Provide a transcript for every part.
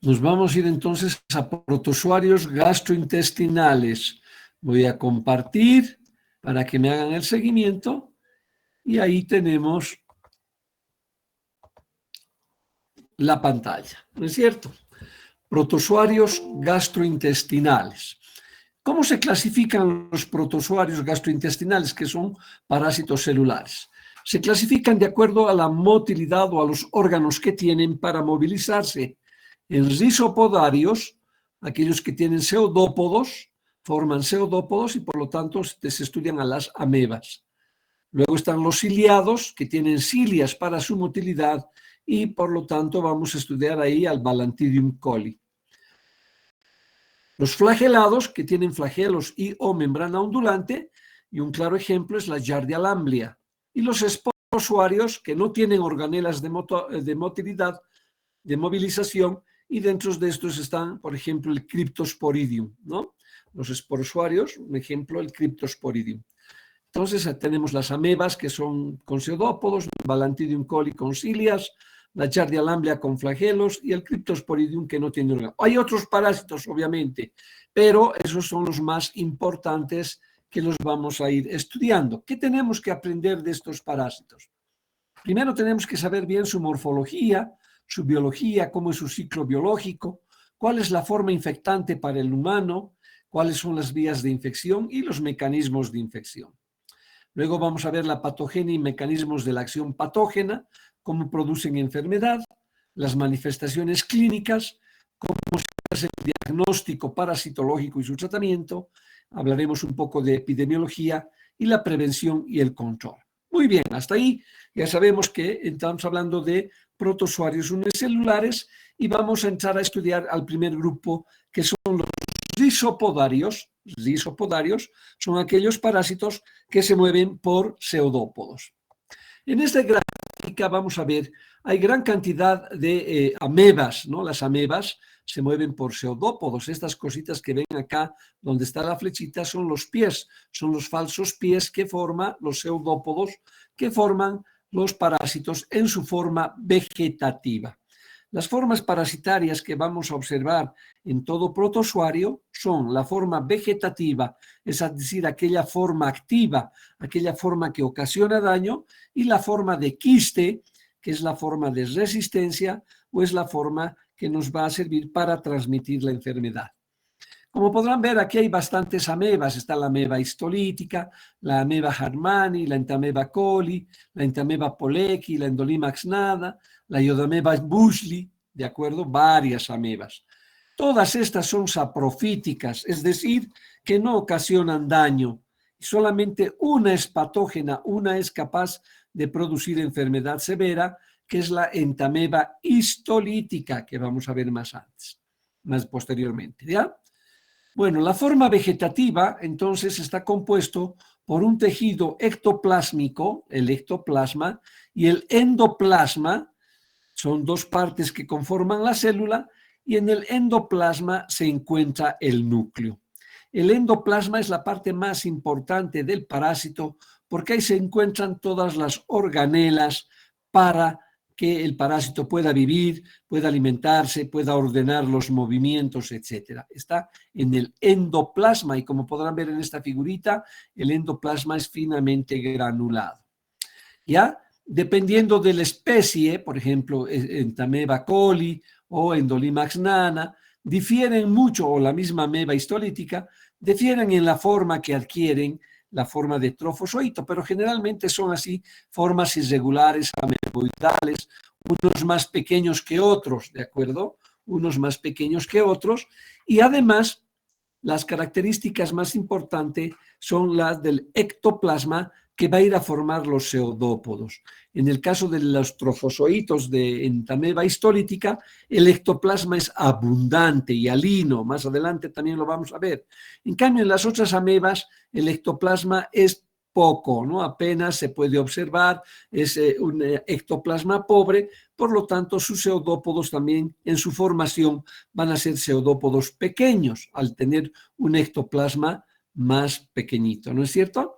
Nos vamos a ir entonces a protozoarios gastrointestinales. Voy a compartir para que me hagan el seguimiento y ahí tenemos la pantalla, ¿no es cierto? Protozoarios gastrointestinales. ¿Cómo se clasifican los protozoarios gastrointestinales, que son parásitos celulares? Se clasifican de acuerdo a la motilidad o a los órganos que tienen para movilizarse. En rizopodarios, aquellos que tienen pseudópodos, forman pseudópodos y por lo tanto se estudian a las amebas. Luego están los ciliados, que tienen cilias para su motilidad y por lo tanto vamos a estudiar ahí al Balantidium coli. Los flagelados, que tienen flagelos y o membrana ondulante, y un claro ejemplo es la Giardia lamblia. Y los esporozoarios, que no tienen organelas de motilidad, de movilización, y dentro de estos están, por ejemplo, el Cryptosporidium, ¿no? Los esporozoarios, un ejemplo, el Cryptosporidium. Entonces tenemos las amebas, que son con pseudópodos, Balantidium coli con cilias, la Giardia lamblia con flagelos y el Cryptosporidium que no tiene órgano. Hay otros parásitos, obviamente, pero esos son los más importantes que los vamos a ir estudiando. ¿Qué tenemos que aprender de estos parásitos? Primero tenemos que saber bien su morfología, su biología, cómo es su ciclo biológico, cuál es la forma infectante para el humano, cuáles son las vías de infección y los mecanismos de infección. Luego vamos a ver la patogenia y mecanismos de la acción patógena, cómo producen enfermedad, las manifestaciones clínicas, cómo se hace el diagnóstico parasitológico y su tratamiento. Hablaremos un poco de epidemiología y la prevención y el control. Muy bien, hasta ahí ya sabemos que estamos hablando de protozoarios unicelulares y vamos a entrar a estudiar al primer grupo, que son los rizopodarios. Rizopodarios son aquellos parásitos que se mueven por pseudópodos. En esta gráfica vamos a ver, hay gran cantidad de amebas, ¿no? Las amebas se mueven por pseudópodos. Estas cositas que ven acá, donde está la flechita, son los pies, son los falsos pies que forman los pseudópodos, que forman los parásitos en su forma vegetativa. Las formas parasitarias que vamos a observar en todo protozoario son la forma vegetativa, es decir, aquella forma activa, aquella forma que ocasiona daño, y la forma de quiste, que es la forma de resistencia o es la forma que nos va a servir para transmitir la enfermedad. Como podrán ver, aquí hay bastantes amebas. Está la ameba histolítica, la ameba harmani, la entameba coli, la entameba polecki, la endolimax nada, la iodameba bushli, ¿de acuerdo? Varias amebas. Todas estas son saprofíticas, es decir, que no ocasionan daño. Solamente una es patógena, una es capaz de producir enfermedad severa, que es la entameba histolítica, que vamos a ver más posteriormente, ¿ya? Bueno, la forma vegetativa entonces está compuesto por un tejido ectoplásmico, el ectoplasma, y el endoplasma. Son dos partes que conforman la célula y en el endoplasma se encuentra el núcleo. El endoplasma es la parte más importante del parásito porque ahí se encuentran todas las organelas para que el parásito pueda vivir, pueda alimentarse, pueda ordenar los movimientos, etc. Está en el endoplasma y como podrán ver en esta figurita, el endoplasma es finamente granulado. ¿Ya? Dependiendo de la especie, por ejemplo, entameba coli o endolimax nana, difieren mucho, o la misma ameba histolítica, difieren en la forma que adquieren, la forma de trofozoito, pero generalmente son así formas irregulares, ameboidales, unos más pequeños que otros, ¿de acuerdo? Unos más pequeños que otros, y además las características más importantes son las del ectoplasma, que va a ir a formar los pseudópodos. En el caso de los trofozoitos de entameba histolítica, el ectoplasma es abundante y alino, más adelante también lo vamos a ver. En cambio, en las otras amebas, el ectoplasma es poco, ¿no? Apenas se puede observar, es un ectoplasma pobre, por lo tanto sus pseudópodos también en su formación van a ser pseudópodos pequeños al tener un ectoplasma más pequeñito, ¿no es cierto?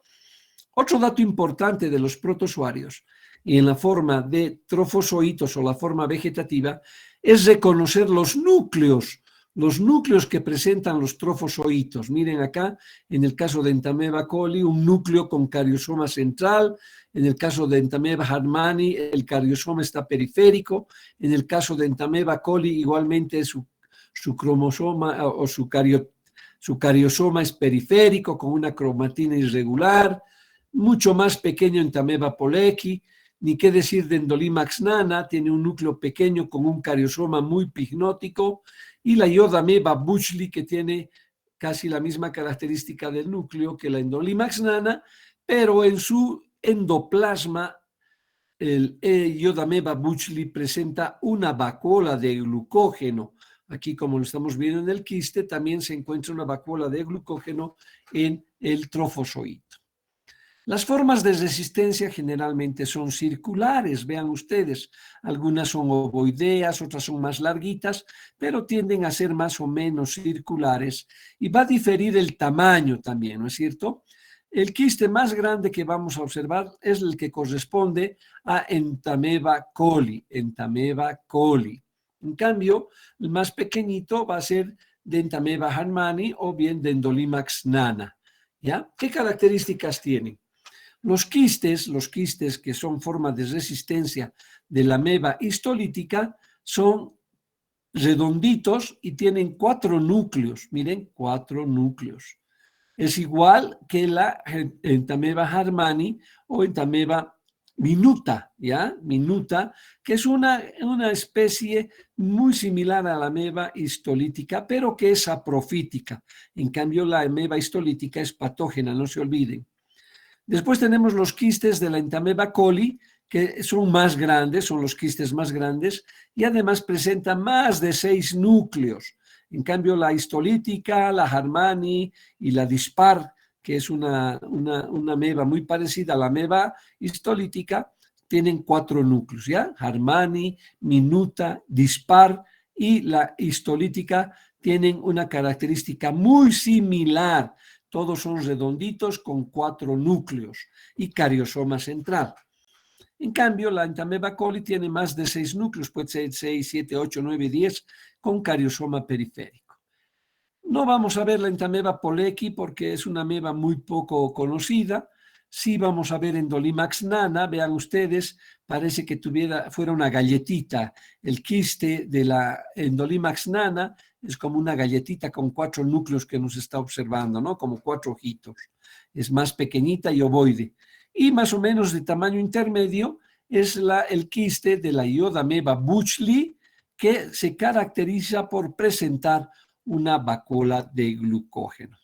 Otro dato importante de los protozoarios, y en la forma de trofozoitos o la forma vegetativa, es reconocer los núcleos que presentan los trofozoitos. Miren acá, en el caso de Entamoeba coli, un núcleo con cariosoma central. En el caso de Entamoeba harmani, el cariosoma está periférico. En el caso de Entamoeba coli, igualmente su cromosoma o su cariosoma es periférico con una cromatina irregular. Mucho más pequeño Entamoeba pollechi. Ni qué decir de Endolimax nana, tiene un núcleo pequeño con un cariosoma muy pignótico. Y la Iodameba bushli, que tiene casi la misma característica del núcleo que la Endolimax nana, pero en su endoplasma el Iodameba bushli presenta una vacuola de glucógeno. Aquí, como lo estamos viendo en el quiste, también se encuentra una vacuola de glucógeno en el trofozoito. Las formas de resistencia generalmente son circulares, vean ustedes, algunas son ovoideas, otras son más larguitas, pero tienden a ser más o menos circulares y va a diferir el tamaño también, ¿no es cierto? El quiste más grande que vamos a observar es el que corresponde a Entamoeba coli, En cambio, el más pequeñito va a ser de Entamoeba harmani o bien de Endolimax nana, ¿ya? ¿Qué características tienen? Los quistes que son formas de resistencia de la ameba histolítica son redonditos y tienen 4 núcleos. Miren, 4 núcleos. Es igual que la Entamoeba harmani o Entamoeba minuta, ¿ya? Minuta, que es una especie muy similar a la ameba histolítica, pero que es saprofítica. En cambio, la ameba histolítica es patógena, no se olviden. Después tenemos los quistes de la Entamoeba coli, que son más grandes, son los quistes más grandes, y además presentan más de 6 núcleos. En cambio, la histolítica, la harmani y la dispar, que es una ameba muy parecida a la ameba histolítica, tienen 4 núcleos, ¿ya? Harmani, minuta, dispar y la histolítica tienen una característica muy similar. Todos son redonditos con 4 núcleos y cariosoma central. En cambio, la Entamoeba coli tiene más de 6 núcleos, puede ser 6, 7, 8, 9, 10, con cariosoma periférico. No vamos a ver la Entamoeba pollechi porque es una ameba muy poco conocida. Sí vamos a ver Endolimax nana, vean ustedes, parece que fuera una galletita. El quiste de la Endolimax nana es como una galletita con 4 núcleos que nos está observando, ¿no? Como 4 ojitos. Es más pequeñita y ovoide. Y más o menos de tamaño intermedio es el quiste de la Iodameba bushli, que se caracteriza por presentar una vacuola de glucógeno.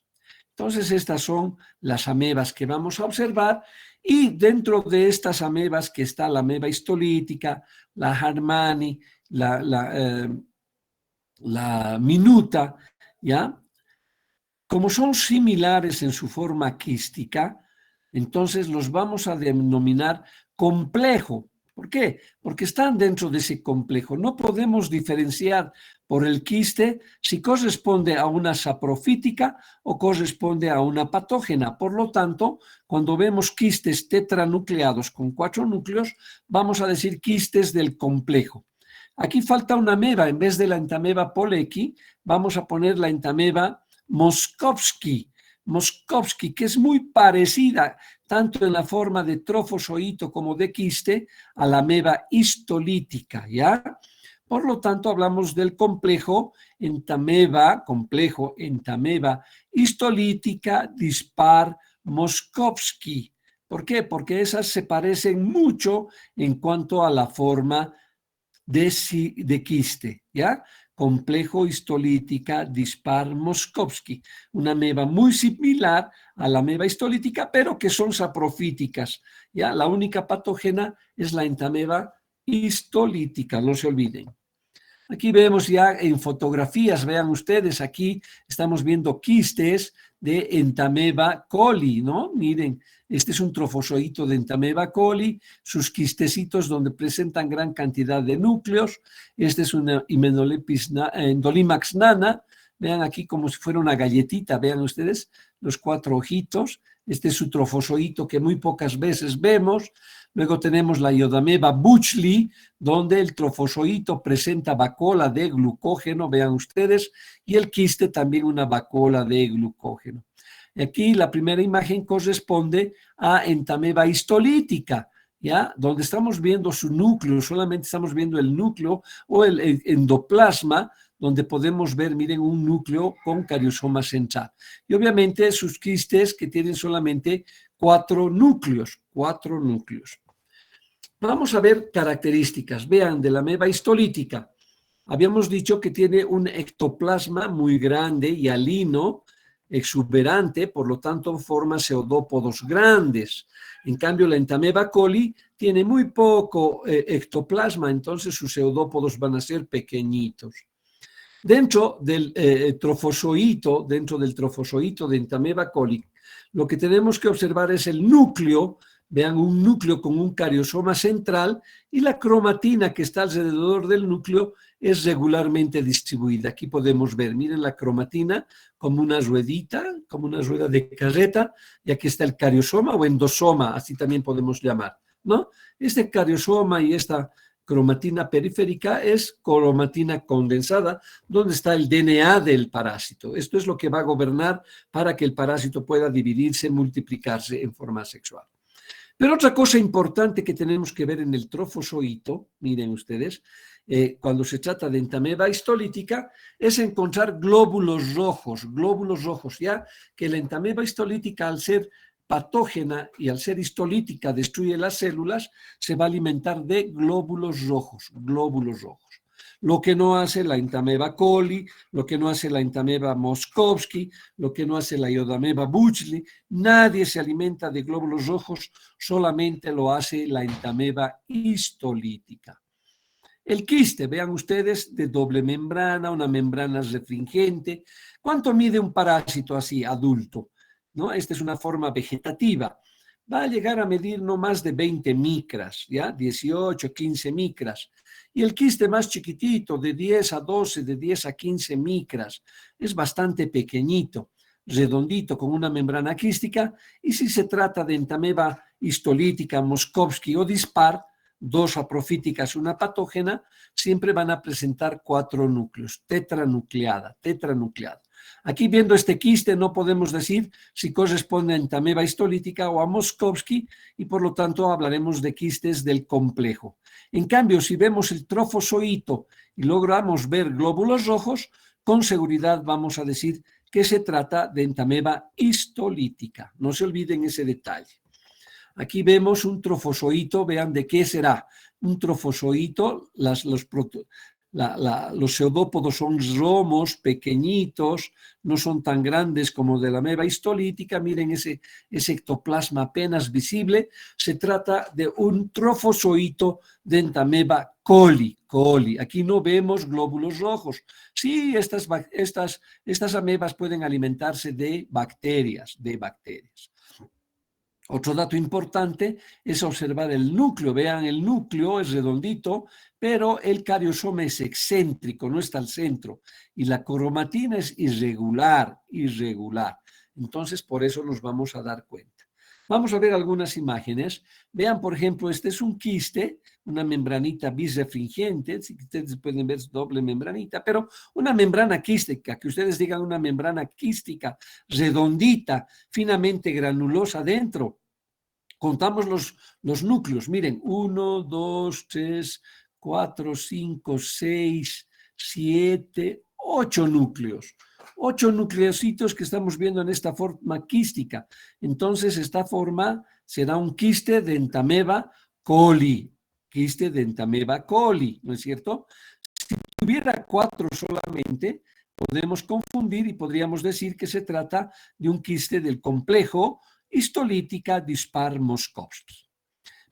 Entonces, estas son las amebas que vamos a observar y dentro de estas amebas que está la ameba histolítica, la harmani, la minuta, ¿ya? Como son similares en su forma quística, entonces los vamos a denominar complejo. ¿Por qué? Porque están dentro de ese complejo. No podemos diferenciar por el quiste si corresponde a una saprofítica o corresponde a una patógena. Por lo tanto, cuando vemos quistes tetranucleados con 4 núcleos, vamos a decir quistes del complejo. Aquí falta una ameba. En vez de la Entamoeba pollechi, vamos a poner la Entamoeba Moskowski, que es muy parecida tanto en la forma de trofozoito como de quiste a la ameba histolítica, ¿ya? Por lo tanto, hablamos del complejo Entamoeba histolítica dispar Moskowski. ¿Por qué? Porque esas se parecen mucho en cuanto a la forma de quiste, ¿ya? Complejo histolítica dispar Moskowski, una ameba muy similar a la ameba histolítica, pero que son saprofíticas, ¿ya? La única patógena es la Entamoeba histolítica, no se olviden. Aquí vemos ya en fotografías, vean ustedes, aquí estamos viendo quistes de Entamoeba coli, ¿no? Miren, este es un trofozoito de Entamoeba coli, sus quistecitos donde presentan gran cantidad de núcleos. Este es una Endolimax nana, vean aquí como si fuera una galletita, vean ustedes los 4 ojitos. Este es su trofozoito que muy pocas veces vemos. Luego tenemos la Iodomeba buchli, donde el trofozoito presenta vacuola de glucógeno, vean ustedes, y el quiste también una vacuola de glucógeno. Aquí la primera imagen corresponde a Entamoeba histolítica, ¿ya? Donde estamos viendo su núcleo, solamente estamos viendo el núcleo o el endoplasma, donde podemos ver, miren, un núcleo con cariosoma central. Y obviamente sus quistes que tienen solamente 4 núcleos, 4 núcleos. Vamos a ver características. Vean, de la ameba histolítica. Habíamos dicho que tiene un ectoplasma muy grande y alino, exuberante, por lo tanto forma pseudópodos grandes. En cambio, la Entamoeba coli tiene muy poco ectoplasma, entonces sus pseudópodos van a ser pequeñitos. Dentro del trofozoito de Entamoeba coli, lo que tenemos que observar es el núcleo. Vean, un núcleo con un cariosoma central y la cromatina que está alrededor del núcleo es regularmente distribuida. Aquí podemos ver, miren la cromatina como una ruedita, como una rueda de carreta, y aquí está el cariosoma o endosoma, así también podemos llamar, ¿no? Este cariosoma y esta cromatina periférica es cromatina condensada, donde está el DNA del parásito. Esto es lo que va a gobernar para que el parásito pueda dividirse, multiplicarse en forma sexual. Pero otra cosa importante que tenemos que ver en el trofozoito, miren ustedes, cuando se trata de Entamoeba histolítica, es encontrar glóbulos rojos, ya que la Entamoeba histolítica, al ser patógena y al ser histolítica destruye las células, se va a alimentar de glóbulos rojos, Lo que no hace la Entamoeba coli, lo que no hace la Entamoeba moskovski, lo que no hace la Iodomeba buchli, nadie se alimenta de glóbulos rojos, solamente lo hace la Entamoeba histolítica. El quiste, vean ustedes, de doble membrana, una membrana refringente. ¿Cuánto mide un parásito así, adulto? ¿No? Esta es una forma vegetativa. Va a llegar a medir no más de 20 micras, ¿ya? 18, 15 micras. Y el quiste más chiquitito, de 10 a 12, de 10 a 15 micras, es bastante pequeñito, redondito, con una membrana quística. Y si se trata de Entamoeba histolítica, moskovski o dispar, 2 aprofíticas, una patógena, siempre van a presentar 4 núcleos, tetranucleada. Aquí viendo este quiste no podemos decir si corresponde a Entamoeba histolítica o a moskovski y por lo tanto hablaremos de quistes del complejo. En cambio, si vemos el trofozoito y logramos ver glóbulos rojos, con seguridad vamos a decir que se trata de Entamoeba histolítica. No se olviden ese detalle. Aquí vemos un trofozoito, vean de qué será. Un trofozoito, los pseudópodos son romos, pequeñitos, no son tan grandes como de la ameba histolítica. Miren ese ectoplasma apenas visible. Se trata de un trofozoito de Entamoeba coli. Aquí no vemos glóbulos rojos. Sí, estas amebas pueden alimentarse de bacterias. Otro dato importante es observar el núcleo. Vean, el núcleo es redondito, pero el cariosoma es excéntrico, no está al centro. Y la cromatina es irregular. Entonces, por eso nos vamos a dar cuenta. Vamos a ver algunas imágenes. Vean, por ejemplo, este es un quiste, una membranita bisrefringente. Si ustedes pueden ver, es doble membranita, pero una membrana quística, que ustedes digan una membrana quística, redondita, finamente granulosa dentro. Contamos los núcleos. Miren, 1, 2, 3, 4, 5, 6, 7, 8 núcleos. 8 nucleocitos que estamos viendo en esta forma quística. Entonces, esta forma será un quiste de Entamoeba coli. ¿No es cierto? Si tuviera 4 solamente, podemos confundir y podríamos decir que se trata de un quiste del complejo histolítica dispar moskovski.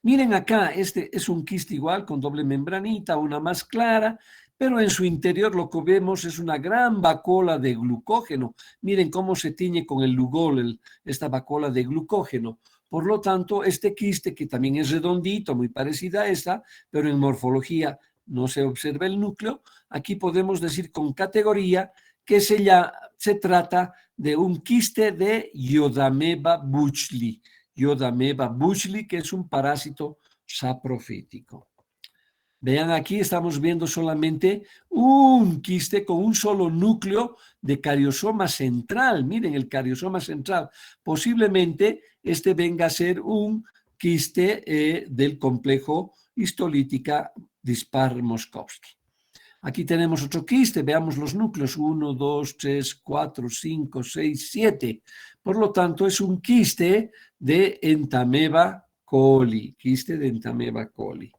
Miren acá, este es un quiste igual con doble membranita, una más clara, pero en su interior lo que vemos es una gran vacuola de glucógeno. Miren cómo se tiñe con el lugol esta vacuola de glucógeno. Por lo tanto, este quiste, que también es redondito, muy parecida a esta, pero en morfología no se observa el núcleo, aquí podemos decir con categoría que se trata de un quiste de Iodameba buchli. Iodameba buchli, que es un parásito saprofítico. Vean, aquí estamos viendo solamente un quiste con un solo núcleo de cariosoma central. Miren el cariosoma central. Posiblemente este venga a ser un quiste del complejo histolítica dispar-Moskovsky. Aquí tenemos otro quiste, veamos los núcleos, 1, 2, 3, 4, 5, 6, 7. Por lo tanto, es un quiste de Entamoeba coli, quiste de Entamoeba coli.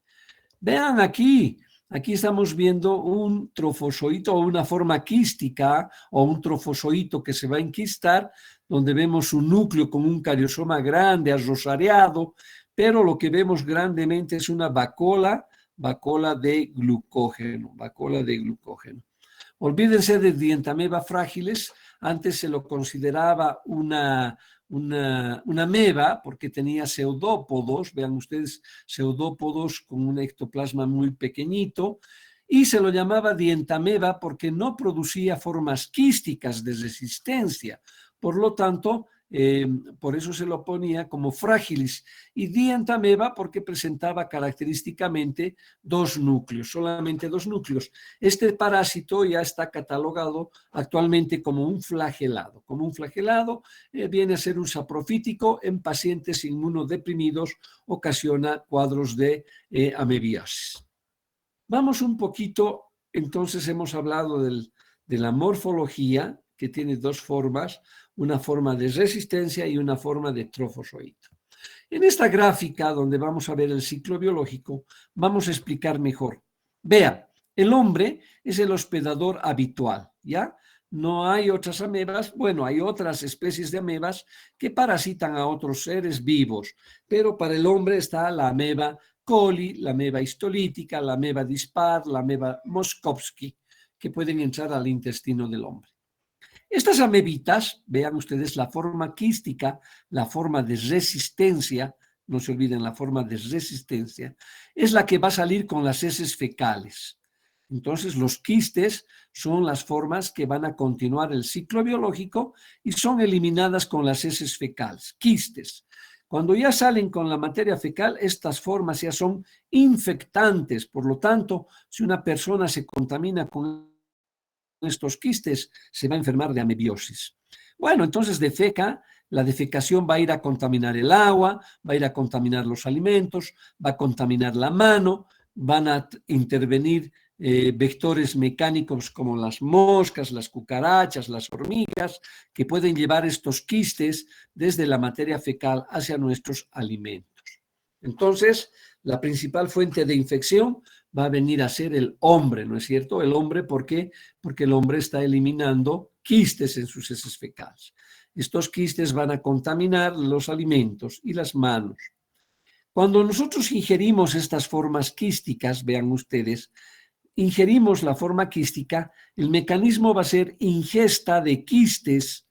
Vean aquí estamos viendo un trofozoito o una forma quística o un trofozoito que se va a enquistar, donde vemos un núcleo con un cariosoma grande, arrosareado, pero lo que vemos grandemente es una vacuola de glucógeno, Olvídense de Dientamoeba frágiles, antes se lo consideraba una ameba porque tenía pseudópodos, vean ustedes, pseudópodos con un ectoplasma muy pequeñito, y se lo llamaba Dientameba porque no producía formas quísticas de resistencia. Por lo tanto, por eso se lo ponía como frágilis, y Dientameba porque presentaba característicamente solamente dos núcleos. Este parásito ya está catalogado actualmente como un flagelado. Viene a ser un saprofítico en pacientes inmunodeprimidos, ocasiona cuadros de amebiasis. Vamos un poquito, entonces hemos hablado de la morfología, que tiene dos formas, una forma de resistencia y una forma de trofozoito. En esta gráfica, donde vamos a ver el ciclo biológico, vamos a explicar mejor. Vea, el hombre es el hospedador habitual, ¿ya? No hay otras amebas, bueno, hay otras especies de amebas que parasitan a otros seres vivos, pero para el hombre está la ameba coli, la ameba histolítica, la ameba dispar, la ameba Moskovsky, que pueden entrar al intestino del hombre. Estas amebitas, vean ustedes la forma quística, la forma de resistencia, no se olviden la forma de resistencia, es la que va a salir con las heces fecales. Entonces, los quistes son las formas que van a continuar el ciclo biológico y son eliminadas con las heces fecales, quistes. Cuando ya salen con la materia fecal, estas formas ya son infectantes. Por lo tanto, si una persona se contamina con estos quistes, se va a enfermar de amebiosis. Bueno, entonces la defecación va a ir a contaminar el agua, va a ir a contaminar los alimentos, va a contaminar la mano, van a intervenir vectores mecánicos como las moscas, las cucarachas, las hormigas, que pueden llevar estos quistes desde la materia fecal hacia nuestros alimentos. Entonces, la principal fuente de infección va a venir a ser el hombre, ¿no es cierto? El hombre, ¿por qué? Porque el hombre está eliminando quistes en sus heces fecales. Estos quistes van a contaminar los alimentos y las manos. Cuando nosotros ingerimos estas formas quísticas, vean ustedes, ingerimos la forma quística, el mecanismo va a ser ingesta de quistes,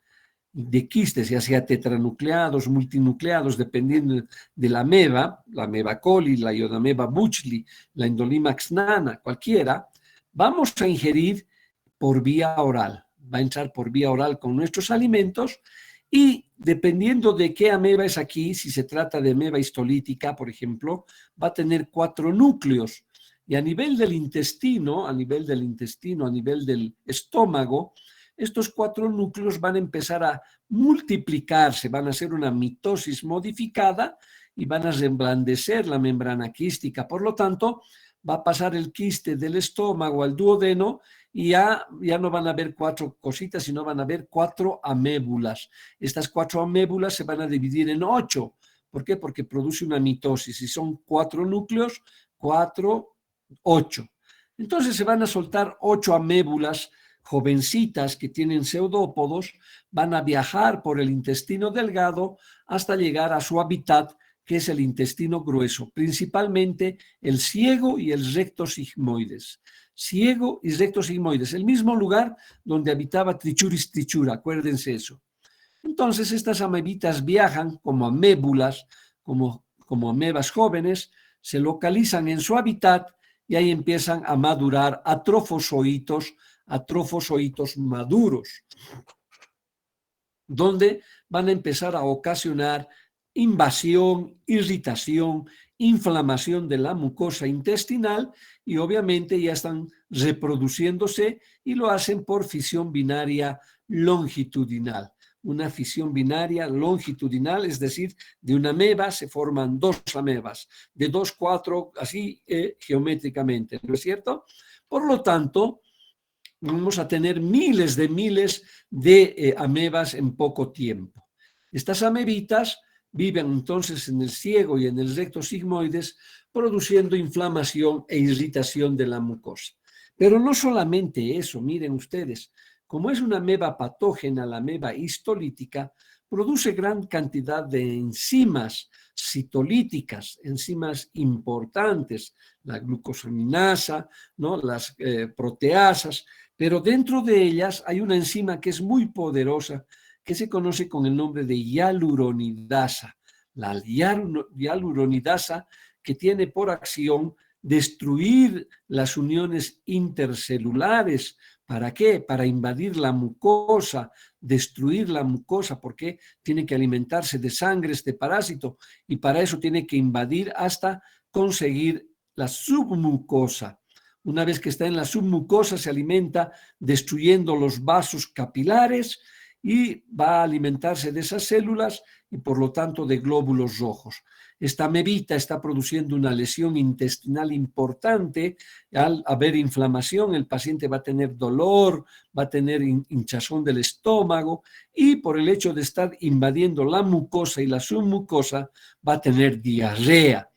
ya sea tetranucleados, multinucleados, dependiendo de la ameba coli, la Iodameba buchli, la Indolimax nana, cualquiera, vamos a ingerir por vía oral. Va a entrar por vía oral con nuestros alimentos y dependiendo de qué ameba es aquí, si se trata de ameba histolítica, por ejemplo, va a tener 4 núcleos. Y a nivel del intestino, a nivel del estómago, estos 4 núcleos van a empezar a multiplicarse, van a hacer una mitosis modificada y van a reblandecer la membrana quística. Por lo tanto, va a pasar el quiste del estómago al duodeno y ya no van a haber 4 cositas, sino van a haber 4 amébulas. Estas 4 amébulas se van a dividir en 8. ¿Por qué? Porque produce una mitosis. Si son 4 núcleos, 4, 8. Entonces se van a soltar 8 amébulas jovencitas que tienen pseudópodos, van a viajar por el intestino delgado hasta llegar a su hábitat, que es el intestino grueso, principalmente el ciego y el recto sigmoides. Ciego y recto sigmoides, el mismo lugar donde habitaba Trichuris trichura, acuérdense eso. Entonces estas amebitas viajan como amébulas, como amebas jóvenes, se localizan en su hábitat y ahí empiezan a madurar a trofozoitos a trofozoitos maduros, donde van a empezar a ocasionar invasión, irritación, inflamación de la mucosa intestinal y obviamente ya están reproduciéndose y lo hacen por fisión binaria longitudinal. Una fisión binaria longitudinal, es decir, de una ameba se forman dos amebas, de 2, 4, así geométricamente, ¿no es cierto? Por lo tanto, vamos a tener miles de amebas en poco tiempo. Estas amebitas viven entonces en el ciego y en el recto sigmoides, produciendo inflamación e irritación de la mucosa. Pero no solamente eso, miren ustedes, como es una ameba patógena, la ameba histolítica, produce gran cantidad de enzimas citolíticas, enzimas importantes, la glucosaminasa, ¿no? Las proteasas, pero dentro de ellas hay una enzima que es muy poderosa, que se conoce con el nombre de hialuronidasa. La hialuronidasa, que tiene por acción destruir las uniones intercelulares. ¿Para qué? Para invadir la mucosa, destruir la mucosa, porque tiene que alimentarse de sangre este parásito y para eso tiene que invadir hasta conseguir la submucosa. Una vez que está en la submucosa se alimenta destruyendo los vasos capilares y va a alimentarse de esas células y por lo tanto de glóbulos rojos. Esta amebita está produciendo una lesión intestinal importante. Al haber inflamación, el paciente va a tener dolor, va a tener hinchazón del estómago y por el hecho de estar invadiendo la mucosa y la submucosa va a tener diarrea.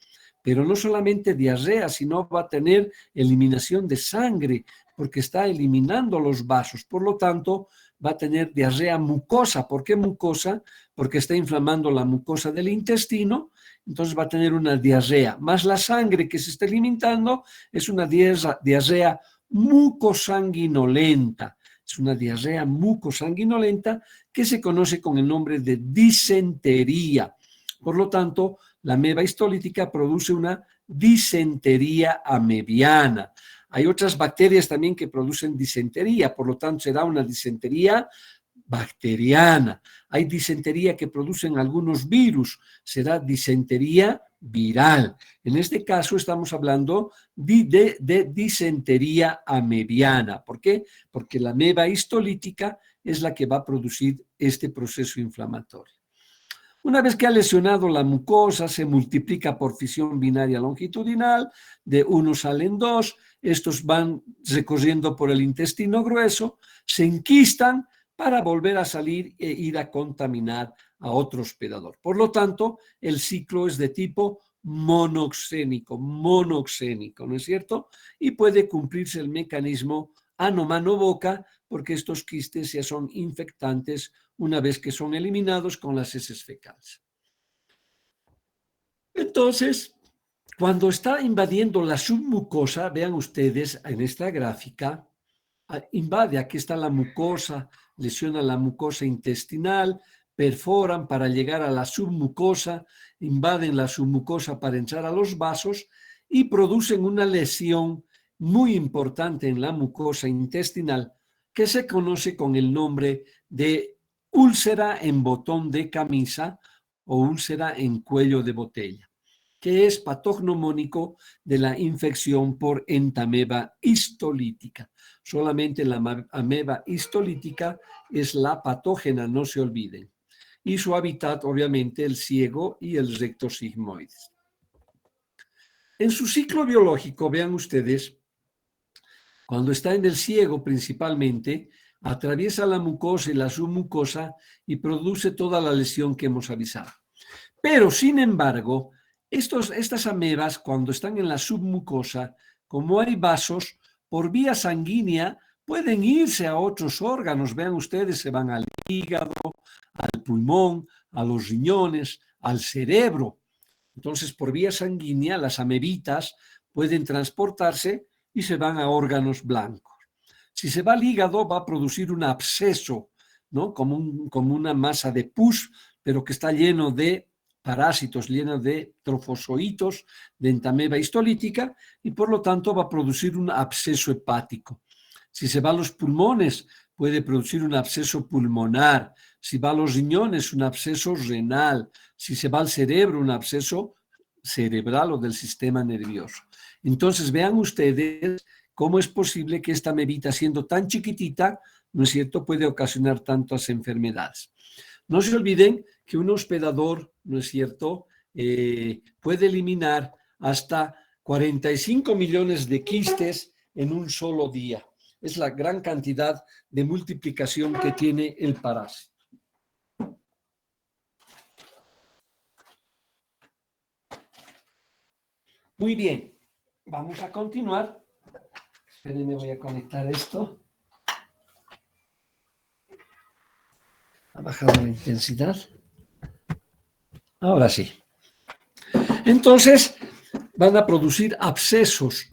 Pero no solamente diarrea, sino va a tener eliminación de sangre porque está eliminando los vasos. Por lo tanto, va a tener diarrea mucosa. ¿Por qué mucosa? Porque está inflamando la mucosa del intestino, entonces va a tener una diarrea. Más la sangre que se está eliminando es una diarrea mucosanguinolenta. Es una diarrea mucosanguinolenta que se conoce con el nombre de disentería. Por lo tanto, la ameba histolítica produce una disentería amebiana. Hay otras bacterias también que producen disentería, por lo tanto será una disentería bacteriana. Hay disentería que producen algunos virus, será disentería viral. En este caso estamos hablando de disentería amebiana. ¿Por qué? Porque la ameba histolítica es la que va a producir este proceso inflamatorio. Una vez que ha lesionado la mucosa, se multiplica por fisión binaria longitudinal, de uno salen dos, estos van recorriendo por el intestino grueso, se enquistan para volver a salir e ir a contaminar a otro hospedador. Por lo tanto, el ciclo es de tipo monoxénico, ¿no es cierto? Y puede cumplirse el mecanismo ano-mano-boca porque estos quistes ya son infectantes una vez que son eliminados con las heces fecales. Entonces, cuando está invadiendo la submucosa, vean ustedes en esta gráfica, invade, aquí está la mucosa, lesiona la mucosa intestinal, perforan para llegar a la submucosa, invaden la submucosa para entrar a los vasos y producen una lesión muy importante en la mucosa intestinal que se conoce con el nombre de úlcera en botón de camisa o úlcera en cuello de botella, que es patognomónico de la infección por entameba histolítica. Solamente la ameba histolítica es la patógena, no se olviden. Y su hábitat, obviamente, el ciego y el recto sigmoides. En su ciclo biológico, vean ustedes, cuando está en el ciego principalmente, atraviesa la mucosa y la submucosa y produce toda la lesión que hemos avisado. Pero, sin embargo, estas amebas, cuando están en la submucosa, como hay vasos, por vía sanguínea pueden irse a otros órganos. Vean ustedes, se van al hígado, al pulmón, a los riñones, al cerebro. Entonces, por vía sanguínea, las amebitas pueden transportarse y se van a órganos blancos. Si se va al hígado, va a producir un absceso, ¿no? Como una masa de pus, pero que está lleno de parásitos, lleno de trofozoitos de entameba histolítica y por lo tanto va a producir un absceso hepático. Si se va a los pulmones, puede producir un absceso pulmonar. Si va a los riñones, un absceso renal. Si se va al cerebro, un absceso cerebral o del sistema nervioso. Entonces, vean ustedes cómo es posible que esta amebita, siendo tan chiquitita, ¿no es cierto?, puede ocasionar tantas enfermedades. No se olviden que un hospedador, ¿no es cierto?, puede eliminar hasta 45 millones de quistes en un solo día. Es la gran cantidad de multiplicación que tiene el parásito. Muy bien, vamos a continuar. Espérenme, voy a conectar esto. Ha bajado la intensidad. Ahora sí. Entonces, van a producir abscesos.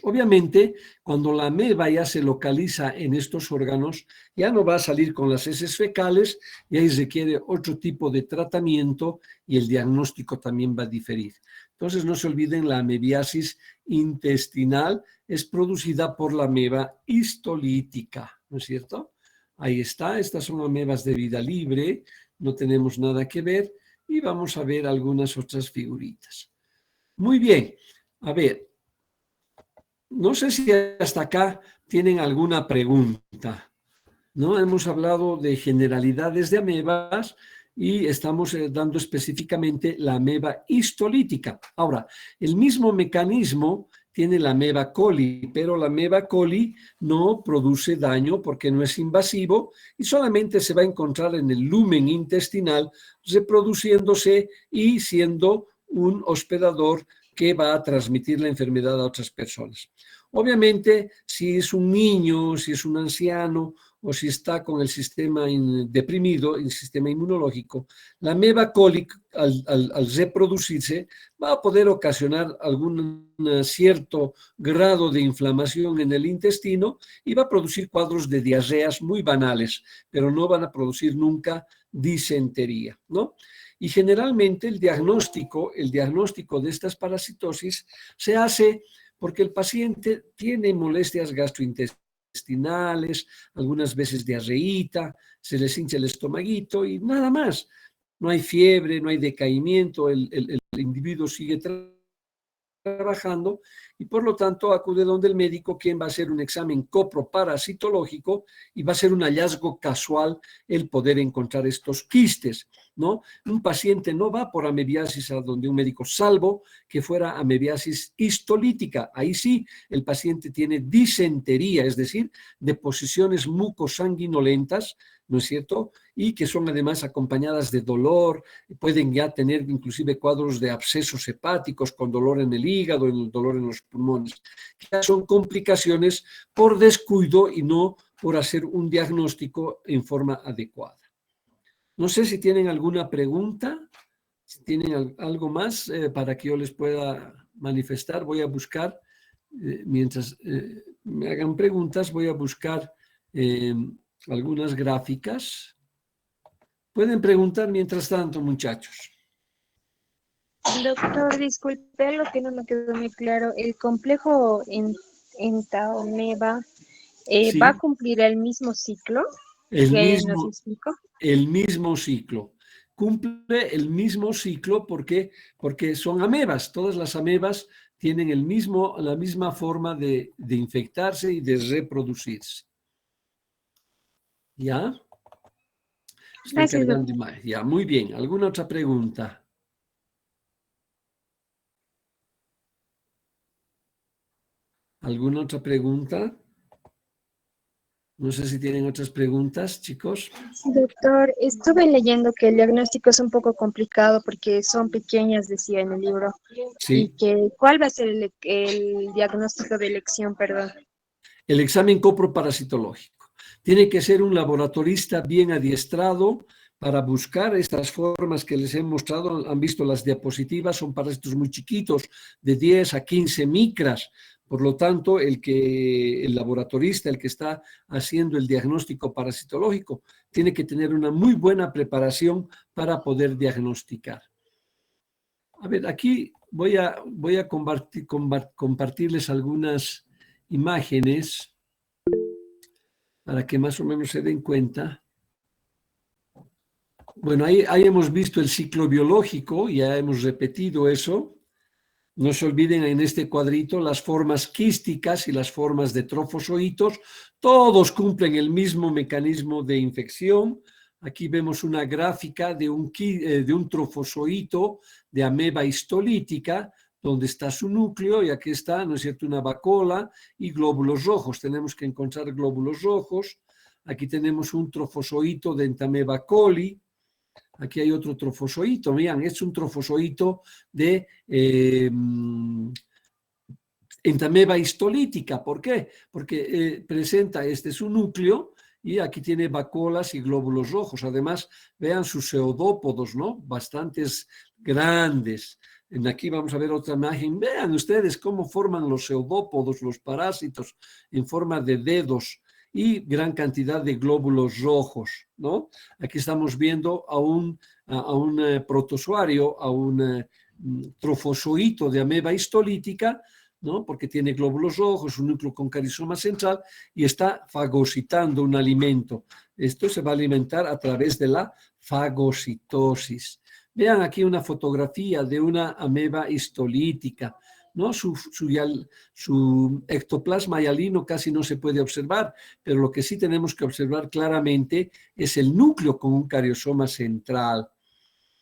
Obviamente, cuando la ameba ya se localiza en estos órganos, ya no va a salir con las heces fecales y ahí requiere otro tipo de tratamiento y el diagnóstico también va a diferir. Entonces, no se olviden, la amebiasis intestinal es producida por la ameba histolítica, ¿no es cierto? Ahí está, estas son amebas de vida libre, no tenemos nada que ver y vamos a ver algunas otras figuritas. Muy bien, a ver, no sé si hasta acá tienen alguna pregunta, ¿no? Hemos hablado de generalidades de amebas y estamos dando específicamente la ameba histolítica. Ahora, el mismo mecanismo tiene la ameba coli, pero la ameba coli no produce daño porque no es invasivo y solamente se va a encontrar en el lumen intestinal reproduciéndose y siendo un hospedador que va a transmitir la enfermedad a otras personas. Obviamente, si es un niño, si es un anciano o si está con el sistema deprimido, el sistema inmunológico, la ameba coli al reproducirse va a poder ocasionar algún cierto grado de inflamación en el intestino y va a producir cuadros de diarreas muy banales, pero no van a producir nunca disentería, ¿no? Y generalmente el diagnóstico de estas parasitosis se hace porque el paciente tiene molestias gastrointestinales, algunas veces diarreíta, se les hincha el estomaguito y nada más. No hay fiebre, no hay decaimiento, el individuo sigue trabajando y por lo tanto acude donde el médico, quien va a hacer un examen coproparasitológico y va a ser un hallazgo casual el poder encontrar estos quistes, ¿no? Un paciente no va por amebiasis a donde un médico, salvo que fuera amebiasis histolítica. Ahí sí, el paciente tiene disentería, es decir, deposiciones mucosanguinolentas, ¿no es cierto? Y que son además acompañadas de dolor, pueden ya tener inclusive cuadros de abscesos hepáticos con dolor en el hígado, en el dolor en los pulmones. Ya son complicaciones por descuido y no por hacer un diagnóstico en forma adecuada. No sé si tienen alguna pregunta, si tienen algo más para que yo les pueda manifestar. Voy a buscar, mientras me hagan preguntas, voy a buscar algunas gráficas. Pueden preguntar mientras tanto, muchachos. Doctor, disculpe, lo que no me quedó muy claro. ¿El complejo entaoneba va a Sí, cumplir el mismo ciclo el que nos mismo, explicó? el mismo ciclo. Cumple el mismo ciclo porque son amebas. Todas las amebas tienen la misma forma de infectarse y de reproducirse. ¿Ya? Estoy Gracias, cargando doctor. imagen. Ya, muy bien. ¿Alguna otra pregunta? ¿Alguna otra pregunta? No sé si tienen otras preguntas, chicos. Doctor, estuve leyendo que el diagnóstico es un poco complicado porque son pequeñas, decía en el libro, y Sí. que ¿cuál va a ser el diagnóstico de elección, perdón? El examen coproparasitológico. Tiene que ser un laboratorista bien adiestrado para buscar estas formas que les he mostrado. Han visto las diapositivas, son parásitos muy chiquitos, de 10 a 15 micras. Por lo tanto, el laboratorista, el que está haciendo el diagnóstico parasitológico, tiene que tener una muy buena preparación para poder diagnosticar. A ver, aquí voy a compartirles algunas imágenes. para que más o menos se den cuenta. Bueno, ahí hemos visto el ciclo biológico, ya hemos repetido eso. No se olviden en este cuadrito las formas quísticas y las formas de trofozoitos. Todos cumplen el mismo mecanismo de infección. Aquí vemos una gráfica de un trofozoito de ameba histolítica, donde está su núcleo, y aquí está, ¿no es cierto?, una vacuola y glóbulos rojos. Tenemos que encontrar glóbulos rojos. Aquí tenemos un trofozoito de Entamoeba coli. Aquí hay otro trofozoito, vean, es un trofozoito de Entamoeba histolítica. ¿Por qué? Porque presenta, este es su núcleo, y aquí tiene vacuolas y glóbulos rojos. Además, vean sus pseudópodos, ¿no? Bastantes grandes. Aquí vamos a ver otra imagen. Vean ustedes cómo forman los pseudópodos, los parásitos, en forma de dedos, y gran cantidad de glóbulos rojos, ¿no? Aquí estamos viendo a un protozoario, a un trofozoito de ameba histolítica, ¿no? Porque tiene glóbulos rojos, un núcleo con carizoma central, y está fagocitando un alimento. Esto se va a alimentar a través de la fagocitosis. Vean aquí una fotografía de una ameba histolítica, ¿no? Su ectoplasma hialino casi no se puede observar, pero lo que sí tenemos que observar claramente es el núcleo con un cariosoma central.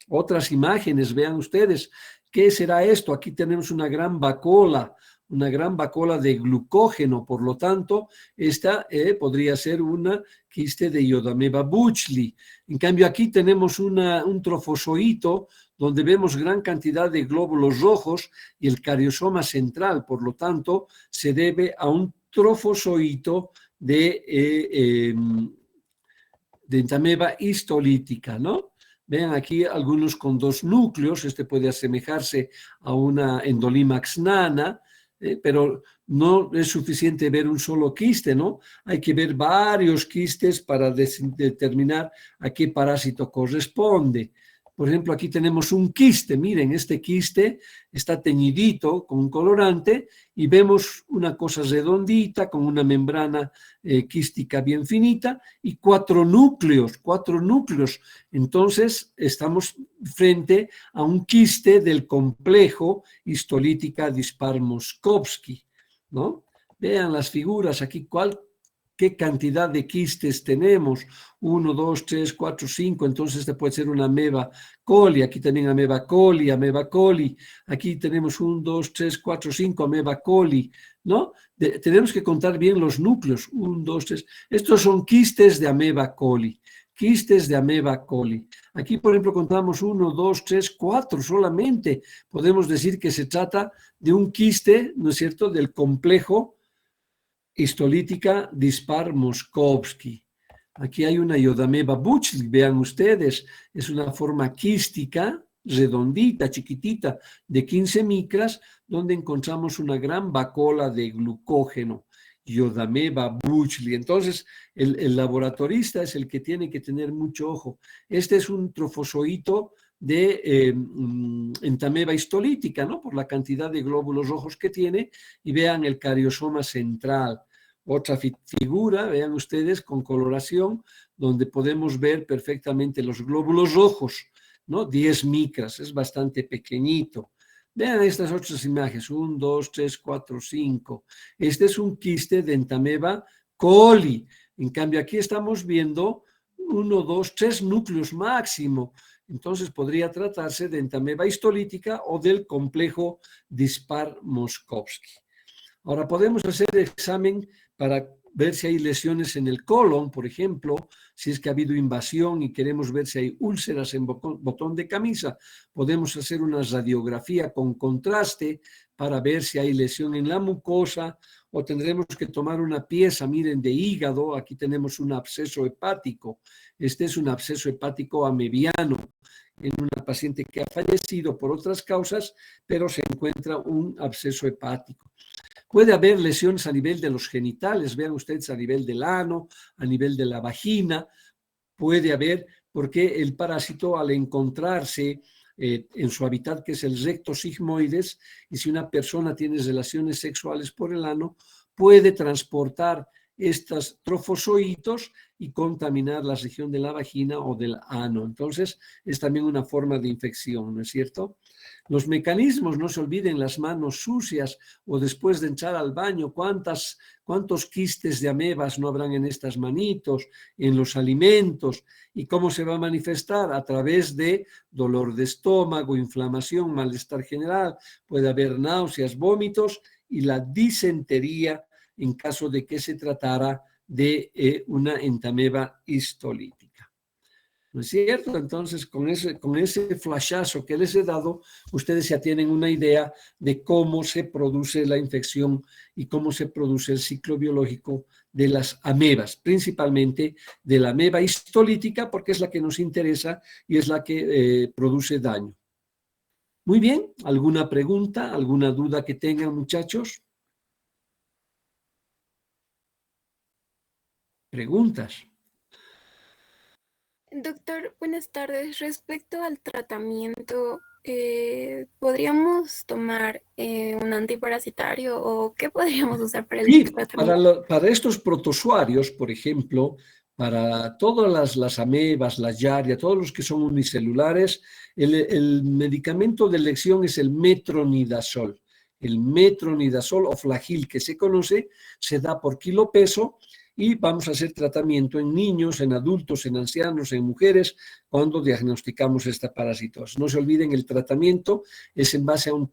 Otras imágenes, vean ustedes, ¿qué será esto? Aquí tenemos una gran vacuola de glucógeno, por lo tanto, esta podría ser una quiste de Iodamoeba buchli. En cambio, aquí tenemos un trofozoito donde vemos gran cantidad de glóbulos rojos y el cariosoma central, por lo tanto, se debe a un trofozoito de Entamoeba histolítica, ¿no? Vean aquí algunos con dos núcleos. Este puede asemejarse a una Endolimax nana, pero no es suficiente ver un solo quiste, ¿no? Hay que ver varios quistes para determinar a qué parásito corresponde. Por ejemplo, aquí tenemos un quiste. Miren, este quiste está teñidito con un colorante y vemos una cosa redondita con una membrana quística bien finita y cuatro núcleos. Entonces, estamos frente a un quiste del complejo histolítica Dispar-Moskowski, ¿no? Vean las figuras aquí, ¿qué cantidad de quistes tenemos? 1, 2, 3, 4, 5. Entonces, este puede ser una ameba coli. Aquí también ameba coli. Aquí tenemos 1, 2, 3, 4, 5 ameba coli, ¿no? Tenemos que contar bien los núcleos. 1, 2, 3. Estos son quistes de ameba coli. Aquí, por ejemplo, contamos 1, 2, 3, 4 solamente. Podemos decir que se trata de un quiste, ¿no es cierto?, del complejo histolítica Dispar-Moskowski. Aquí hay una Iodamoeba buchli, vean ustedes, es una forma quística, redondita, chiquitita, de 15 micras, donde encontramos una gran vacuola de glucógeno, Iodamoeba buchli. Entonces, el laboratorista es el que tiene que tener mucho ojo. Este es un trofozoito de Entamoeba histolítica, ¿no? Por la cantidad de glóbulos rojos que tiene, y vean el cariosoma central. Otra figura, vean ustedes, con coloración, donde podemos ver perfectamente los glóbulos rojos, ¿no? 10 micras, es bastante pequeñito. Vean estas otras imágenes, 1, 2, 3, 4, 5. Este es un quiste de Entamoeba coli. En cambio, aquí estamos viendo 1, 2, 3 núcleos máximo. Entonces podría tratarse de Entamoeba histolítica o del complejo Dispar-Moskowski. Ahora podemos hacer el examen para ver si hay lesiones en el colon, por ejemplo, si es que ha habido invasión y queremos ver si hay úlceras en botón de camisa. Podemos hacer una radiografía con contraste para ver si hay lesión en la mucosa, o tendremos que tomar una pieza, miren, de hígado. Aquí tenemos un absceso hepático. Este es un absceso hepático amebiano en una paciente que ha fallecido por otras causas, pero se encuentra un absceso hepático. Puede haber lesiones a nivel de los genitales, vean ustedes, a nivel del ano, a nivel de la vagina. Puede haber, porque el parásito, al encontrarse en su hábitat, que es el recto sigmoides, y si una persona tiene relaciones sexuales por el ano, puede transportar estos trofozoitos y contaminar la región de la vagina o del ano. Entonces, es también una forma de infección, ¿no es cierto? Los mecanismos, no se olviden, las manos sucias o después de entrar al baño, cuántos quistes de amebas no habrán en estas manitos, en los alimentos, y cómo se va a manifestar a través de dolor de estómago, inflamación, malestar general, puede haber náuseas, vómitos y la disentería en caso de que se tratara de una entameba histolítica. ¿No es cierto? Entonces, con ese flashazo que les he dado, ustedes ya tienen una idea de cómo se produce la infección y cómo se produce el ciclo biológico de las amebas, principalmente de la ameba histolítica, porque es la que nos interesa y es la que produce daño. Muy bien, ¿alguna pregunta, alguna duda que tengan, muchachos? Preguntas. Doctor, buenas tardes. Respecto al tratamiento, ¿podríamos tomar un antiparasitario o qué podríamos usar para el Sí, tratamiento? para estos protozoarios, por ejemplo, para todas las amebas, la Giardia, todos los que son unicelulares, el medicamento de elección es el metronidazol. El metronidazol o flagil que se conoce se da por kilo peso y vamos a hacer tratamiento en niños, en adultos, en ancianos, en mujeres, cuando diagnosticamos esta parasitosis. No se olviden, el tratamiento es en base a un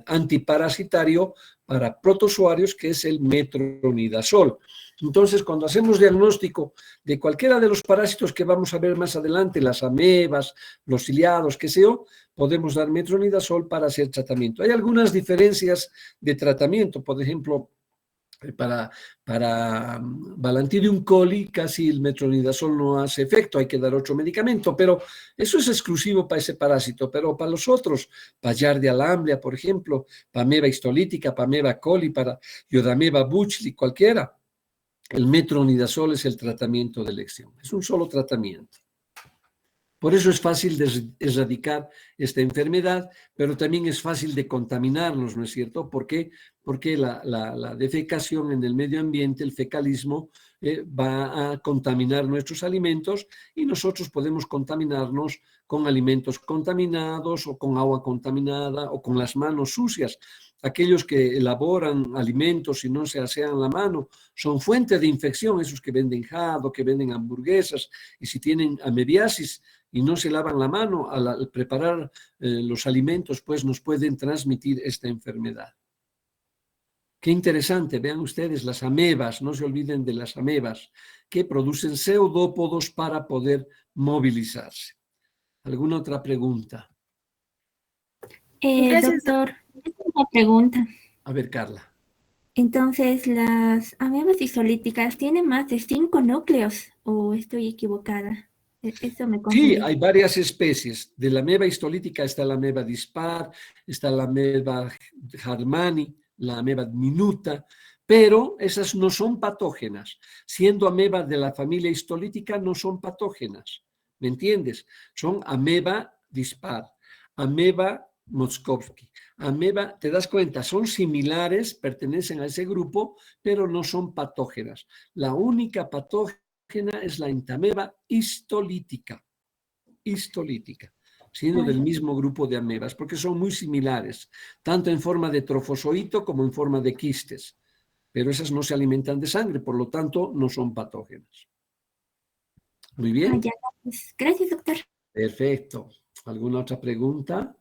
antiparasitario para protozoarios, que es el metronidazol. Entonces, cuando hacemos diagnóstico de cualquiera de los parásitos que vamos a ver más adelante, las amebas, los ciliados, qué sé yo, podemos dar metronidazol para hacer tratamiento. Hay algunas diferencias de tratamiento, por ejemplo, para Balantidium coli casi el metronidazol no hace efecto, hay que dar otro medicamento, pero eso es exclusivo para ese parásito, pero para los otros, para Giardia lamblia, por ejemplo, para ameba histolítica, para ameba coli, para Iodameba buchli, cualquiera, el metronidazol es el tratamiento de elección, es un solo tratamiento. Por eso es fácil de erradicar esta enfermedad, pero también es fácil de contaminarnos, ¿no es cierto? ¿Por qué? Porque la defecación en el medio ambiente, el fecalismo, va a contaminar nuestros alimentos y nosotros podemos contaminarnos con alimentos contaminados o con agua contaminada o con las manos sucias. Aquellos que elaboran alimentos y no se asean la mano son fuente de infección, esos que venden jado, que venden hamburguesas, y si tienen amebiasis y no se lavan la mano al preparar los alimentos, pues nos pueden transmitir esta enfermedad. Qué interesante, vean ustedes las amebas, no se olviden de las amebas, que producen pseudópodos para poder movilizarse. ¿Alguna otra pregunta? Gracias. Doctor, una pregunta. A ver, Carla. Entonces, ¿las amebas histolíticas tienen más de 5 núcleos o estoy equivocada? Eso me Sí, confundí. hay varias especies. De la ameba histolítica está la ameba dispar, está la ameba harmani, la ameba minuta, pero esas no son patógenas. Siendo amebas de la familia histolítica, no son patógenas. ¿Me entiendes? Son ameba dispar, ameba Moskowski, ameba, ¿te das cuenta? Son similares, pertenecen a ese grupo, pero no son patógenas. La única patógena es la entameba histolítica, siendo del mismo grupo de amebas, porque son muy similares, tanto en forma de trofozoito como en forma de quistes, pero esas no se alimentan de sangre, por lo tanto no son patógenas. Muy bien. Ya, pues, gracias, doctor. Perfecto. ¿Alguna otra pregunta?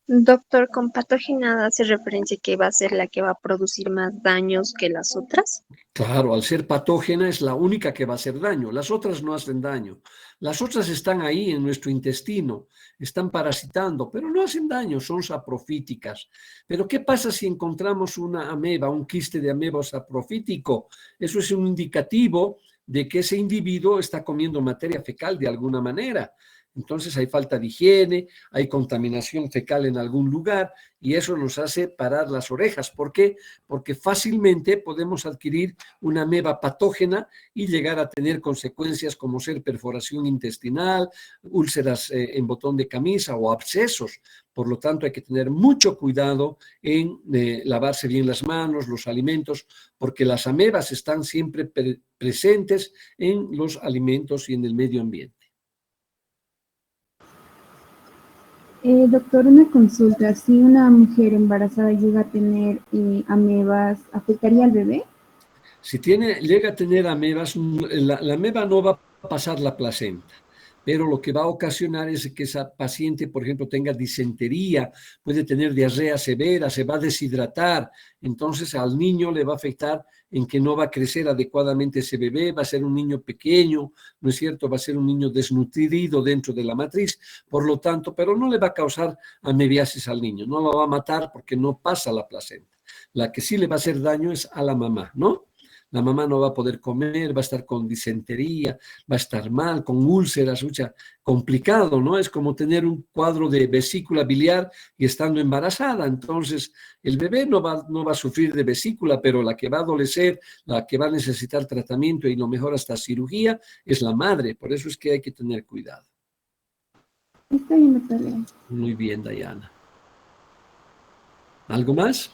Doctor, con patógena hace referencia que va a ser la que va a producir más daños que las otras. Claro, al ser patógena es la única que va a hacer daño. Las otras no hacen daño. Las otras están ahí en nuestro intestino, están parasitando, pero no hacen daño, son saprofíticas. Pero ¿qué pasa si encontramos una ameba, un quiste de ameba saprofítico? Eso es un indicativo de que ese individuo está comiendo materia fecal de alguna manera. Entonces hay falta de higiene, hay contaminación fecal en algún lugar y eso nos hace parar las orejas. ¿Por qué? Porque fácilmente podemos adquirir una ameba patógena y llegar a tener consecuencias como ser perforación intestinal, úlceras en botón de camisa o abscesos. Por lo tanto, hay que tener mucho cuidado en lavarse bien las manos, los alimentos, porque las amebas están siempre presentes en los alimentos y en el medio ambiente. Doctor, una consulta. Si una mujer embarazada llega a tener amebas, ¿afectaría al bebé? Si llega a tener amebas, la ameba no va a pasar la placenta, pero lo que va a ocasionar es que esa paciente, por ejemplo, tenga disentería, puede tener diarrea severa, se va a deshidratar, entonces al niño le va a afectar en que no va a crecer adecuadamente ese bebé, va a ser un niño pequeño, ¿no es cierto? Va a ser un niño desnutrido dentro de la matriz, por lo tanto, pero no le va a causar amebiasis al niño, no lo va a matar porque no pasa la placenta. La que sí le va a hacer daño es a la mamá, ¿no? La mamá no va a poder comer, va a estar con disentería, va a estar mal, con úlceras, complicado, ¿no? Es como tener un cuadro de vesícula biliar y estando embarazada. Entonces, el bebé no va a sufrir de vesícula, pero la que va a adolecer, la que va a necesitar tratamiento y lo mejor hasta cirugía, es la madre. Por eso es que hay que tener cuidado. Está bien, doctor. Muy bien, Dayana. ¿Algo más?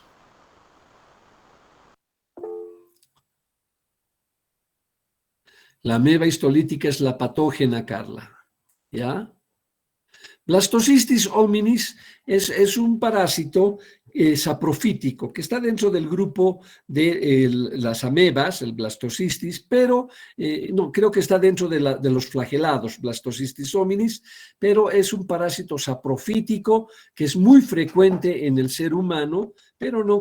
La ameba histolítica es la patógena, Carla. ¿Ya? Blastocystis hominis es un parásito saprofítico que está dentro del grupo de las amebas, el blastocystis, pero no, creo que está dentro de los flagelados, Blastocystis hominis, pero es un parásito saprofítico que es muy frecuente en el ser humano, pero no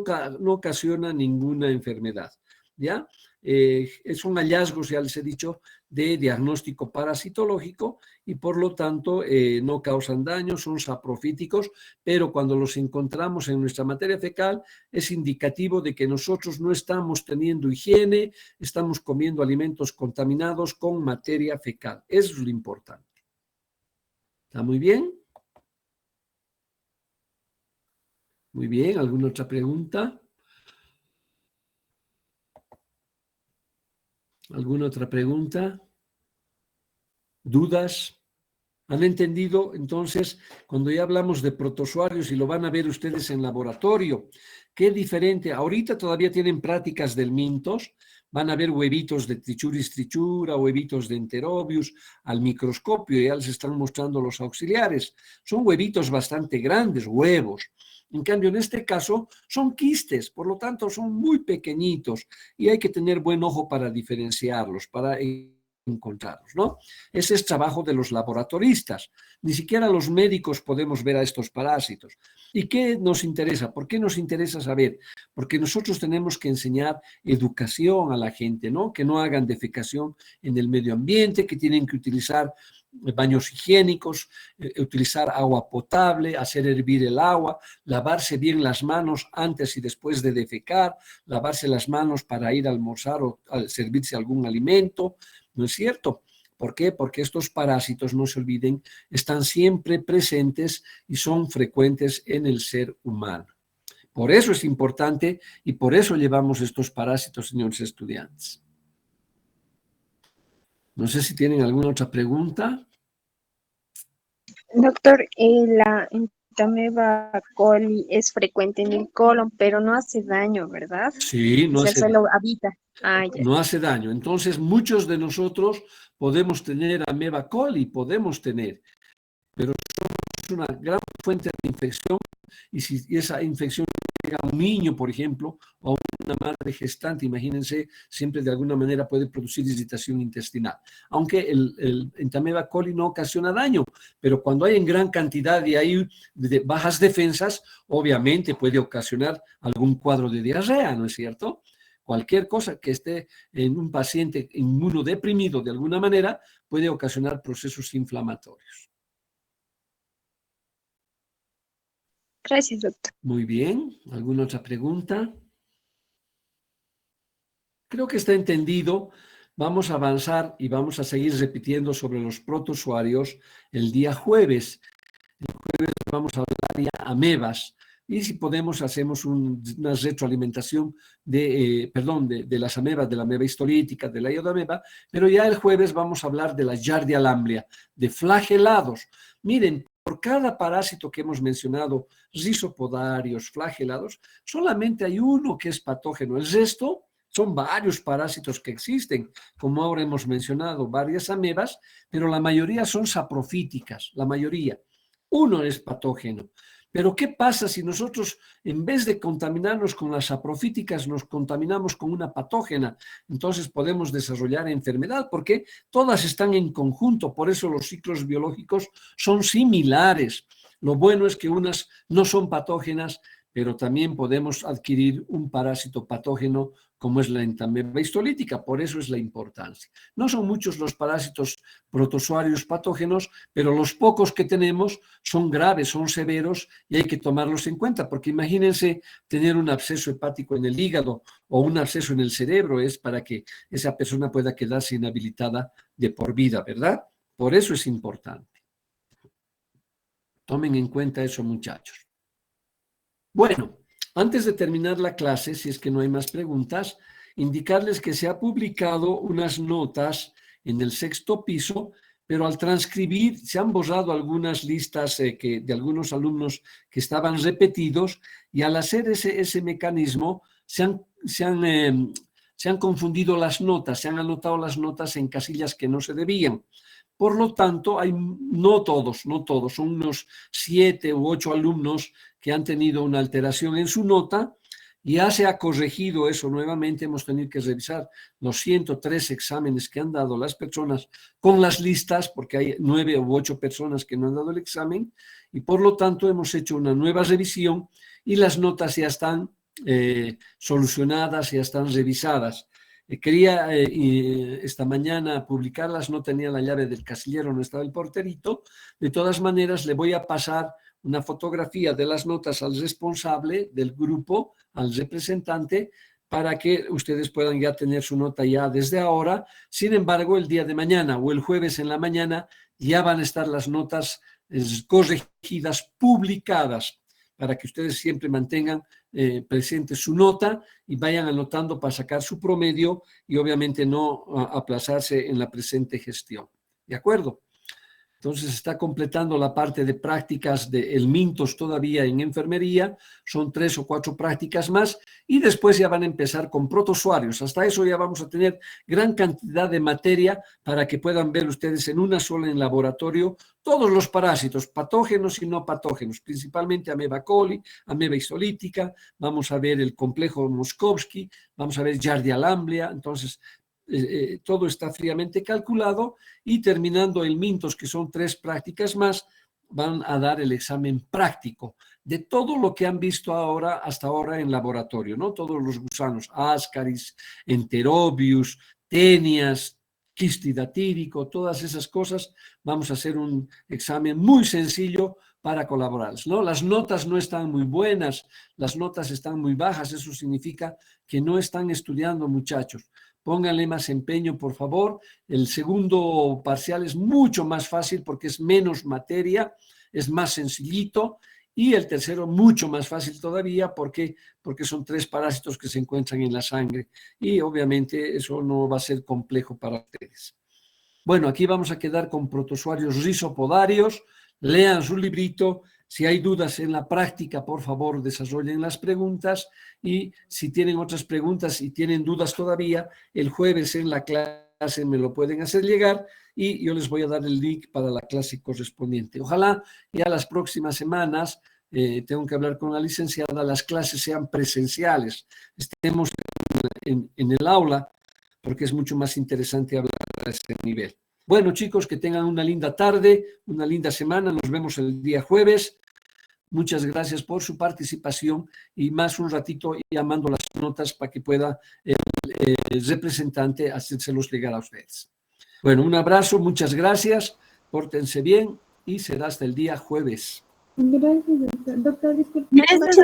ocasiona ninguna enfermedad. ¿Ya? Son hallazgos, ya les he dicho, de diagnóstico parasitológico y por lo tanto no causan daño, son saprofíticos, pero cuando los encontramos en nuestra materia fecal es indicativo de que nosotros no estamos teniendo higiene, estamos comiendo alimentos contaminados con materia fecal. Eso es lo importante. ¿Está muy bien? Muy bien, ¿alguna otra pregunta? ¿Alguna otra pregunta? ¿Dudas? ¿Han entendido? Entonces, cuando ya hablamos de protozoarios y lo van a ver ustedes en laboratorio, qué diferente. Ahorita todavía tienen prácticas del Mintos, van a ver huevitos de Trichuris trichura, huevitos de Enterobius al microscopio, ya les están mostrando los auxiliares. Son huevitos bastante grandes, huevos. En cambio, en este caso, son quistes, por lo tanto, son muy pequeñitos y hay que tener buen ojo para diferenciarlos, para encontrarlos, ¿no? Ese es trabajo de los laboratoristas. Ni siquiera los médicos podemos ver a estos parásitos. ¿Y qué nos interesa? ¿Por qué nos interesa saber? Porque nosotros tenemos que enseñar educación a la gente, ¿no? Que no hagan defecación en el medio ambiente, que tienen que utilizar baños higiénicos, utilizar agua potable, hacer hervir el agua, lavarse bien las manos antes y después de defecar, lavarse las manos para ir a almorzar o a servirse algún alimento, ¿no es cierto? ¿Por qué? Porque estos parásitos, no se olviden, están siempre presentes y son frecuentes en el ser humano. Por eso es importante y por eso llevamos estos parásitos, señores estudiantes. No sé si tienen alguna otra pregunta. Doctor, la Entamoeba coli es frecuente en el colon, pero no hace daño, ¿verdad? Sí, O no sea, hace solo habita. Ah, ya. no hace daño. Entonces, muchos de nosotros podemos tener ameba coli, podemos tener, pero es una gran fuente de infección y si esa infección llega a un niño, por ejemplo, o a una madre gestante, imagínense, siempre de alguna manera puede producir irritación intestinal. Aunque el Entamoeba coli no ocasiona daño, pero cuando hay en gran cantidad y hay bajas defensas, obviamente puede ocasionar algún cuadro de diarrea, ¿no es cierto? Cualquier cosa que esté en un paciente inmunodeprimido de alguna manera puede ocasionar procesos inflamatorios. Gracias, doctor. Muy bien. ¿Alguna otra pregunta? Creo que está entendido vamos a avanzar y vamos a seguir repitiendo sobre los protozoarios el día jueves. El jueves vamos a hablar ya amebas. Y si podemos, hacemos una retroalimentación de las amebas, de la ameba histolítica, de la iodoameba, pero ya el jueves vamos a hablar de la Giardia lamblia, de flagelados. Miren, por cada parásito que hemos mencionado, rizopodarios, flagelados, solamente hay uno que es patógeno. El resto son varios parásitos que existen, como ahora hemos mencionado, varias amebas, pero la mayoría son saprofíticas, la mayoría. Uno es patógeno. Pero ¿qué pasa si nosotros, en vez de contaminarnos con las saprofíticas, nos contaminamos con una patógena? Entonces podemos desarrollar enfermedad, porque todas están en conjunto, por eso los ciclos biológicos son similares. Lo bueno es que unas no son patógenas, pero también podemos adquirir un parásito patógeno como es la entameba histolítica, por eso es la importancia. No son muchos los parásitos protozoarios patógenos, pero los pocos que tenemos son graves, son severos y hay que tomarlos en cuenta, porque imagínense tener un absceso hepático en el hígado o un absceso en el cerebro, es para que esa persona pueda quedarse inhabilitada de por vida, ¿verdad? Por eso es importante. Tomen en cuenta eso, muchachos. Bueno, antes de terminar la clase, si es que no hay más preguntas, indicarles que se ha publicado unas notas en el 6º piso, pero al transcribir se han borrado algunas listas de algunos alumnos que estaban repetidos y al hacer ese mecanismo se han confundido las notas, se han anotado las notas en casillas que no se debían. Por lo tanto, no todos, son unos 7 u 8 alumnos que han tenido una alteración en su nota. Ya se ha corregido eso nuevamente, hemos tenido que revisar los 103 exámenes que han dado las personas con las listas, porque hay 9 u 8 personas que no han dado el examen, y por lo tanto hemos hecho una nueva revisión y las notas ya están solucionadas, ya están revisadas. Quería esta mañana publicarlas, no tenía la llave del casillero, no estaba el porterito. De todas maneras, le voy a pasar una fotografía de las notas al responsable del grupo, al representante, para que ustedes puedan ya tener su nota ya desde ahora. Sin embargo, el día de mañana o el jueves en la mañana ya van a estar las notas corregidas, publicadas, para que ustedes siempre mantengan presente su nota y vayan anotando para sacar su promedio y obviamente no aplazarse en la presente gestión. ¿De acuerdo? Entonces está completando la parte de prácticas del Mintos todavía en enfermería, son 3 o 4 prácticas más y después ya van a empezar con protozoarios. Hasta eso ya vamos a tener gran cantidad de materia para que puedan ver ustedes en una sola en laboratorio todos los parásitos, patógenos y no patógenos, principalmente ameba coli, ameba histolítica, vamos a ver el complejo Moskovsky, vamos a ver Giardia lamblia, entonces todo está fríamente calculado y terminando el Mintos, que son 3 prácticas más, van a dar el examen práctico de todo lo que han visto hasta ahora en laboratorio, ¿no? Todos los gusanos, Ascaris, Enterobius, Tenias, Quistidatírico, todas esas cosas, vamos a hacer un examen muy sencillo para colaborar, ¿no? Las notas no están muy buenas, las notas están muy bajas, eso significa que no están estudiando, muchachos. Pónganle más empeño, por favor. El segundo parcial es mucho más fácil porque es menos materia, es más sencillito. Y el tercero mucho más fácil todavía porque son 3 parásitos que se encuentran en la sangre. Y obviamente eso no va a ser complejo para ustedes. Bueno, aquí vamos a quedar con protozoarios rizopodarios. Lean su librito. Si hay dudas en la práctica, por favor, desarrollen las preguntas y si tienen otras preguntas y tienen dudas todavía, el jueves en la clase me lo pueden hacer llegar y yo les voy a dar el link para la clase correspondiente. Ojalá ya las próximas semanas, tengo que hablar con la licenciada, las clases sean presenciales, estemos en el aula porque es mucho más interesante hablar a ese nivel. Bueno, chicos, que tengan una linda tarde, una linda semana. Nos vemos el día jueves. Muchas gracias por su participación y más un ratito llamando las notas para que pueda el representante hacérselos llegar a ustedes. Bueno, un abrazo, muchas gracias, pórtense bien y será hasta el día jueves. Gracias, doctor. Doctor, disculpe. Gracias.